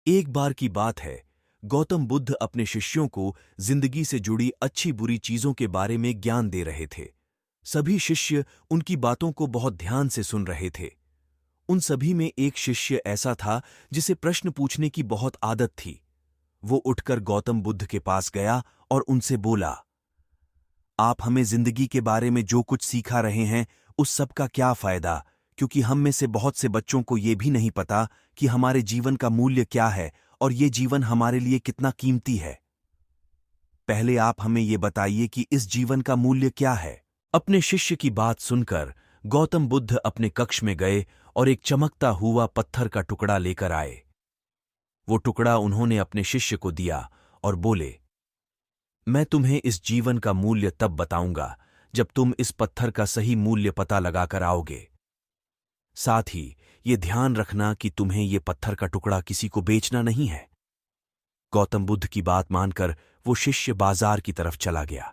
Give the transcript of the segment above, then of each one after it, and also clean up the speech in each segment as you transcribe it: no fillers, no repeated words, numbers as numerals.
एक बार की बात है, गौतम बुद्ध अपने शिष्यों को जिंदगी से जुड़ी अच्छी बुरी चीजों के बारे में ज्ञान दे रहे थे। सभी शिष्य उनकी बातों को बहुत ध्यान से सुन रहे थे। उन सभी में एक शिष्य ऐसा था जिसे प्रश्न पूछने की बहुत आदत थी। वो उठकर गौतम बुद्ध के पास गया और उनसे बोला, आप हमें जिंदगी के बारे में जो कुछ सिखा रहे हैं उस सब का क्या फायदा, क्योंकि हम में से बहुत से बच्चों को ये भी नहीं पता कि हमारे जीवन का मूल्य क्या है और ये जीवन हमारे लिए कितना कीमती है। पहले आप हमें ये बताइए कि इस जीवन का मूल्य क्या है। अपने शिष्य की बात सुनकर गौतम बुद्ध अपने कक्ष में गए और एक चमकता हुआ पत्थर का टुकड़ा लेकर आए। वो टुकड़ा उन्होंने अपने शिष्य को दिया और बोले, मैं तुम्हें इस जीवन का मूल्य तब बताऊंगा जब तुम इस पत्थर का सही मूल्य पता लगाकर आओगे। साथ ही ये ध्यान रखना कि तुम्हें ये पत्थर का टुकड़ा किसी को बेचना नहीं है। गौतम बुद्ध की बात मानकर वो शिष्य बाजार की तरफ चला गया।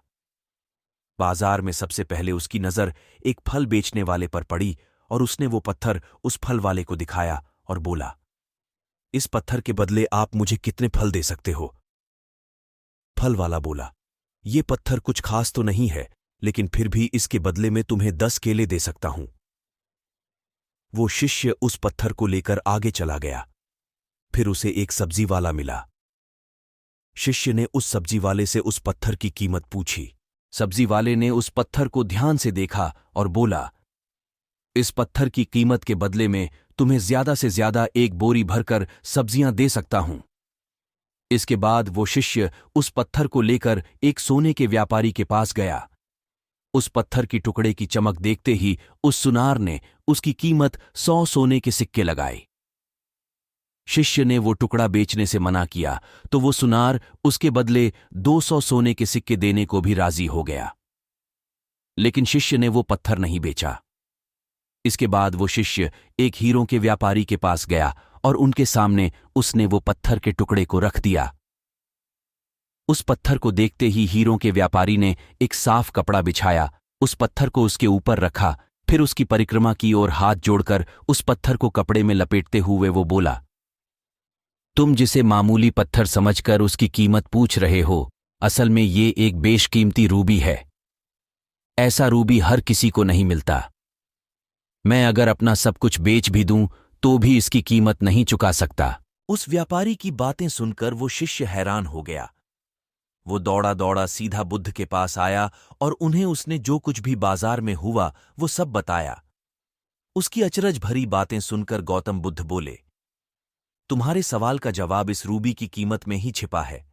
बाजार में सबसे पहले उसकी नजर एक फल बेचने वाले पर पड़ी और उसने वो पत्थर उस फल वाले को दिखाया और बोला, इस पत्थर के बदले आप मुझे कितने फल दे सकते हो? फल वाला बोला, ये पत्थर कुछ खास तो नहीं है, लेकिन फिर भी इसके बदले में तुम्हें 10 केले दे सकता हूं। वो शिष्य उस पत्थर को लेकर आगे चला गया। फिर उसे एक सब्जी वाला मिला। शिष्य ने उस सब्जी वाले से उस पत्थर की कीमत पूछी। सब्जी वाले ने उस पत्थर को ध्यान से देखा और बोला, इस पत्थर की कीमत के बदले में तुम्हें ज्यादा से ज्यादा एक बोरी भरकर सब्जियां दे सकता हूं। इसके बाद वो शिष्य उस पत्थर को लेकर एक सोने के व्यापारी के पास गया। उस पत्थर की टुकड़े की चमक देखते ही उस सुनार ने उसकी कीमत 100 सोने के सिक्के लगाए। शिष्य ने वो टुकड़ा बेचने से मना किया तो वो सुनार उसके बदले 200 सोने के सिक्के देने को भी राजी हो गया। लेकिन शिष्य ने वो पत्थर नहीं बेचा। इसके बाद वो शिष्य एक हीरों के व्यापारी के पास गया और उनके सामने उसने वो पत्थर के टुकड़े को रख दिया। उस पत्थर को देखते ही हीरों के व्यापारी ने एक साफ कपड़ा बिछाया, उस पत्थर को उसके ऊपर रखा, फिर उसकी परिक्रमा की और हाथ जोड़कर उस पत्थर को कपड़े में लपेटते हुए वो बोला, तुम जिसे मामूली पत्थर समझकर उसकी कीमत पूछ रहे हो, असल में ये एक बेशकीमती रूबी है। ऐसा रूबी हर किसी को नहीं मिलता। मैं अगर अपना सब कुछ बेच भी दूं तो भी इसकी कीमत नहीं चुका सकता। उस व्यापारी की बातें सुनकर वो शिष्य हैरान हो गया। वो दौड़ा दौड़ा सीधा बुद्ध के पास आया और उन्हें उसने जो कुछ भी बाजार में हुआ वो सब बताया। उसकी अचरज भरी बातें सुनकर गौतम बुद्ध बोले, तुम्हारे सवाल का जवाब इस रूबी की कीमत में ही छिपा है।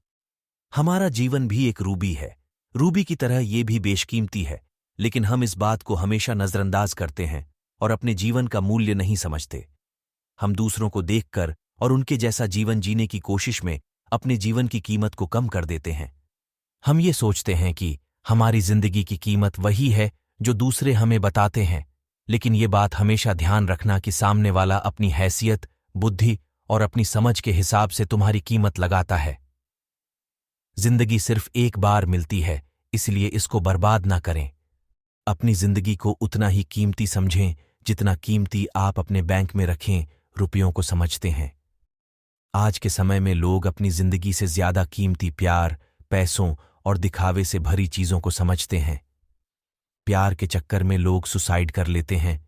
हमारा जीवन भी एक रूबी है। रूबी की तरह ये भी बेशकीमती है, लेकिन हम इस बात को हमेशा नजरअंदाज करते हैं और अपने जीवन का मूल्य नहीं समझते। हम दूसरों को देखकर और उनके जैसा जीवन जीने की कोशिश में अपने जीवन की कीमत को कम कर देते हैं। हम ये सोचते हैं कि हमारी जिंदगी की कीमत वही है जो दूसरे हमें बताते हैं, लेकिन ये बात हमेशा ध्यान रखना कि सामने वाला अपनी हैसियत, बुद्धि और अपनी समझ के हिसाब से तुम्हारी कीमत लगाता है। जिंदगी सिर्फ एक बार मिलती है, इसलिए इसको बर्बाद ना करें। अपनी जिंदगी को उतना ही कीमती समझें जितना कीमती आप अपने बैंक में रखें रुपयों को समझते हैं। आज के समय में लोग अपनी जिंदगी से ज्यादा कीमती प्यार, पैसों और दिखावे से भरी चीजों को समझते हैं। प्यार के चक्कर में लोग सुसाइड कर लेते हैं।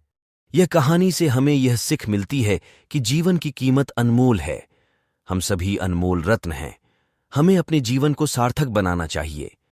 यह कहानी से हमें यह सीख मिलती है कि जीवन की कीमत अनमोल है। हम सभी अनमोल रत्न हैं। हमें अपने जीवन को सार्थक बनाना चाहिए।